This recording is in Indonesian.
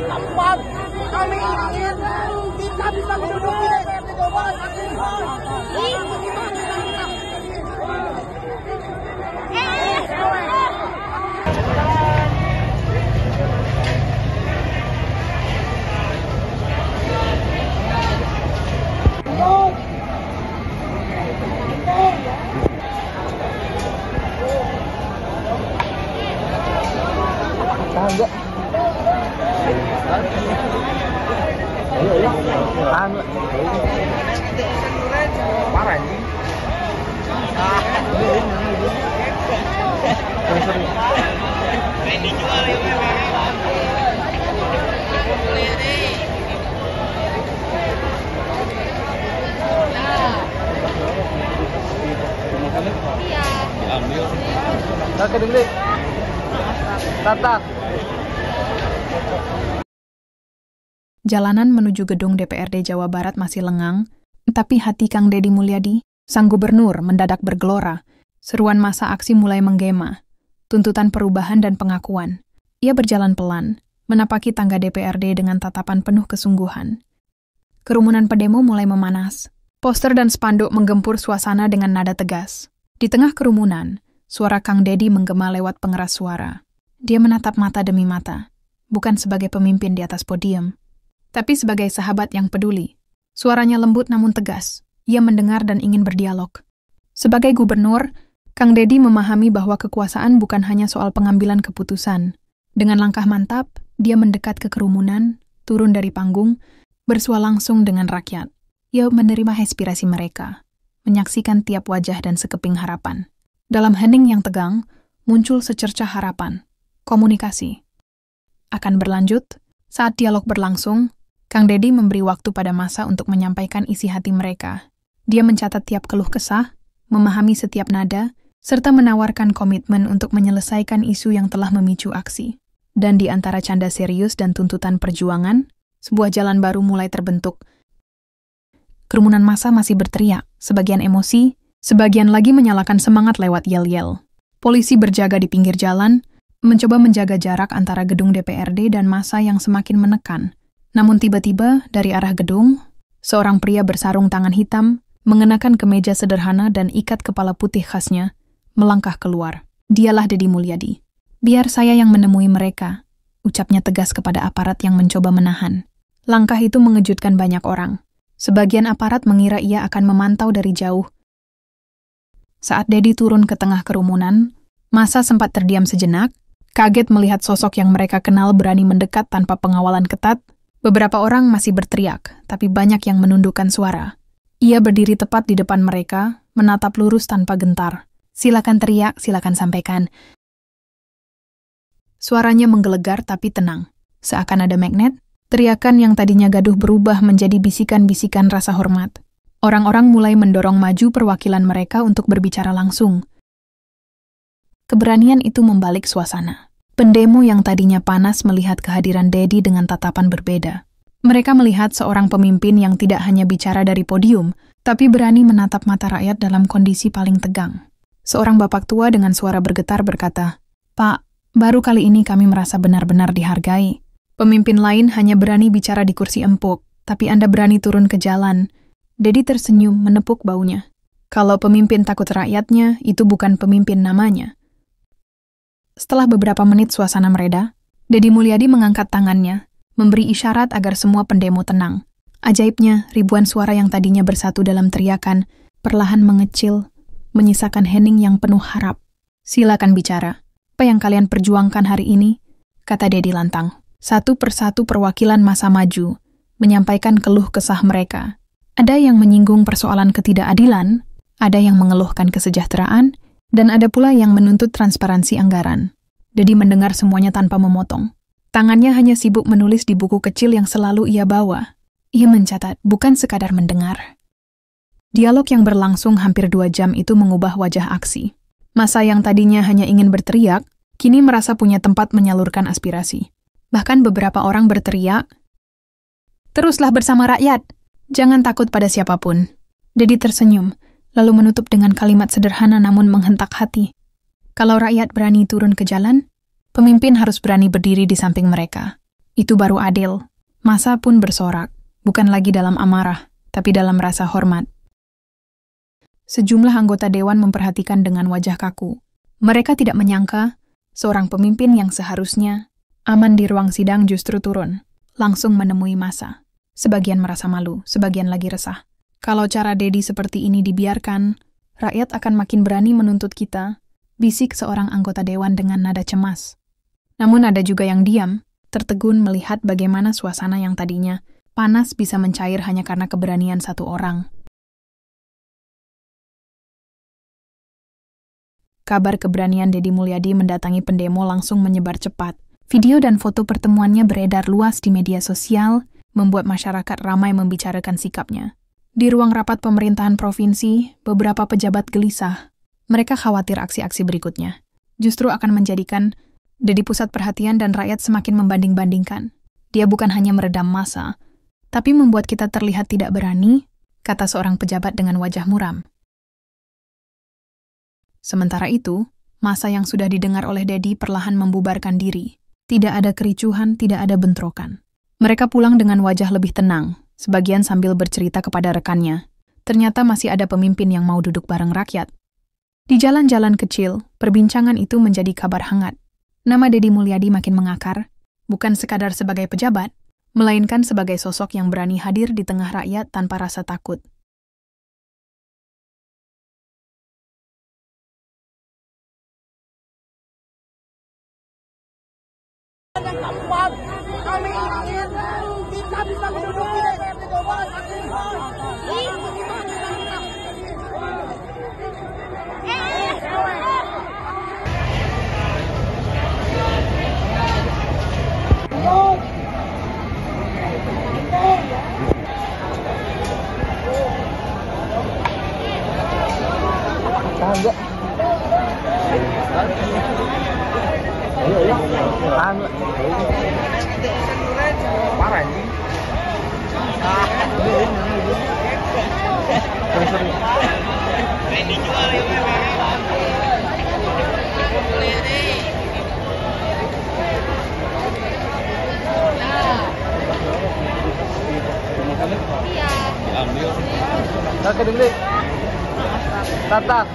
keempat, kami ingin kita bisa menduduki DPRD Jawa Barat. Enggak. Ayo. Parah ini. Ini jual ya. Iya. Diambil. Oke, dulu. Tata. Jalanan menuju gedung DPRD Jawa Barat masih lengang, tapi hati Kang Deddy Mulyadi, sang gubernur, mendadak bergelora. Seruan massa aksi mulai menggema. Tuntutan perubahan dan pengakuan. Ia berjalan pelan, menapaki tangga DPRD dengan tatapan penuh kesungguhan. Kerumunan pendemo mulai memanas. Poster dan spanduk menggempur suasana dengan nada tegas. Di tengah kerumunan, suara Kang Deddy menggema lewat pengeras suara. Dia menatap mata demi mata, bukan sebagai pemimpin di atas podium, tapi sebagai sahabat yang peduli. Suaranya lembut namun tegas. Ia mendengar dan ingin berdialog. Sebagai gubernur, Kang Deddy memahami bahwa kekuasaan bukan hanya soal pengambilan keputusan. Dengan langkah mantap, dia mendekat ke kerumunan, turun dari panggung, bersua langsung dengan rakyat. Ia menerima aspirasi mereka, menyaksikan tiap wajah dan sekeping harapan. Dalam hening yang tegang, muncul secercah harapan. Komunikasi akan berlanjut. Saat dialog berlangsung, Kang Deddy memberi waktu pada massa untuk menyampaikan isi hati mereka. Dia mencatat tiap keluh kesah, memahami setiap nada, serta menawarkan komitmen untuk menyelesaikan isu yang telah memicu aksi. Dan di antara canda serius dan tuntutan perjuangan, sebuah jalan baru mulai terbentuk. Kerumunan massa masih berteriak, sebagian emosi, sebagian lagi menyalakan semangat lewat yel-yel. Polisi berjaga di pinggir jalan, mencoba menjaga jarak antara gedung DPRD dan massa yang semakin menekan. Namun tiba-tiba, dari arah gedung, seorang pria bersarung tangan hitam, mengenakan kemeja sederhana dan ikat kepala putih khasnya, melangkah keluar. Dialah Deddy Mulyadi. "Biar saya yang menemui mereka," ucapnya tegas kepada aparat yang mencoba menahan. Langkah itu mengejutkan banyak orang. Sebagian aparat mengira ia akan memantau dari jauh. Saat Deddy turun ke tengah kerumunan, massa sempat terdiam sejenak, kaget melihat sosok yang mereka kenal berani mendekat tanpa pengawalan ketat. Beberapa orang masih berteriak, tapi banyak yang menundukkan suara. Ia berdiri tepat di depan mereka, menatap lurus tanpa gentar. "Silakan teriak, silakan sampaikan." Suaranya menggelegar tapi tenang. Seakan ada magnet, teriakan yang tadinya gaduh berubah menjadi bisikan-bisikan rasa hormat. Orang-orang mulai mendorong maju perwakilan mereka untuk berbicara langsung. Keberanian itu membalik suasana. Pendemo yang tadinya panas melihat kehadiran Deddy dengan tatapan berbeda. Mereka melihat seorang pemimpin yang tidak hanya bicara dari podium, tapi berani menatap mata rakyat dalam kondisi paling tegang. Seorang bapak tua dengan suara bergetar berkata, "Pak, baru kali ini kami merasa benar-benar dihargai. Pemimpin lain hanya berani bicara di kursi empuk, tapi Anda berani turun ke jalan." Deddy tersenyum menepuk baunya. Kalau pemimpin takut rakyatnya, itu bukan pemimpin namanya. Setelah beberapa menit suasana mereda, Deddy Mulyadi mengangkat tangannya, memberi isyarat agar semua pendemo tenang. Ajaibnya, ribuan suara yang tadinya bersatu dalam teriakan, perlahan mengecil, menyisakan hening yang penuh harap. "Silakan bicara. Apa yang kalian perjuangkan hari ini?" kata Deddy lantang. Satu persatu perwakilan massa maju, menyampaikan keluh kesah mereka. Ada yang menyinggung persoalan ketidakadilan, ada yang mengeluhkan kesejahteraan, dan ada pula yang menuntut transparansi anggaran. Deddy mendengar semuanya tanpa memotong. Tangannya hanya sibuk menulis di buku kecil yang selalu ia bawa. Ia mencatat, bukan sekadar mendengar. Dialog yang berlangsung hampir 2 jam itu mengubah wajah aksi. Massa yang tadinya hanya ingin berteriak, kini merasa punya tempat menyalurkan aspirasi. Bahkan beberapa orang berteriak, "Teruslah bersama rakyat! Jangan takut pada siapapun." Deddy tersenyum, lalu menutup dengan kalimat sederhana namun menghentak hati. Kalau rakyat berani turun ke jalan, pemimpin harus berani berdiri di samping mereka. Itu baru adil. Massa pun bersorak, bukan lagi dalam amarah, tapi dalam rasa hormat. Sejumlah anggota dewan memperhatikan dengan wajah kaku. Mereka tidak menyangka seorang pemimpin yang seharusnya aman di ruang sidang justru turun, langsung menemui Massa. Sebagian merasa malu, sebagian lagi resah. Kalau cara Dedi seperti ini dibiarkan, rakyat akan makin berani menuntut kita, bisik seorang anggota dewan dengan nada cemas. Namun ada juga yang diam, tertegun melihat bagaimana suasana yang tadinya panas bisa mencair hanya karena keberanian satu orang. Kabar keberanian Dedi Mulyadi mendatangi pendemo langsung menyebar cepat. Video dan foto pertemuannya beredar luas di media sosial, membuat masyarakat ramai membicarakan sikapnya. Di ruang rapat pemerintahan provinsi, beberapa pejabat gelisah. Mereka khawatir aksi-aksi berikutnya justru akan menjadikan Dedi pusat perhatian dan rakyat semakin membanding-bandingkan. Dia bukan hanya meredam massa, tapi membuat kita terlihat tidak berani, kata seorang pejabat dengan wajah muram. Sementara itu, massa yang sudah didengar oleh Dedi perlahan membubarkan diri. Tidak ada kericuhan, tidak ada bentrokan. Mereka pulang dengan wajah lebih tenang, sebagian sambil bercerita kepada rekannya. Ternyata masih ada pemimpin yang mau duduk bareng rakyat. Di jalan-jalan kecil, perbincangan itu menjadi kabar hangat. Nama Dedi Mulyadi makin mengakar, bukan sekadar sebagai pejabat, melainkan sebagai sosok yang berani hadir di tengah rakyat tanpa rasa takut. Kami ingin kita bisa menduduki DPRD Jawa Barat. Tahan nggak? Ayo. Tahan nggak? Parah anjing. Ini jual ya, Ambil. Tahan ke dulu. Tahan.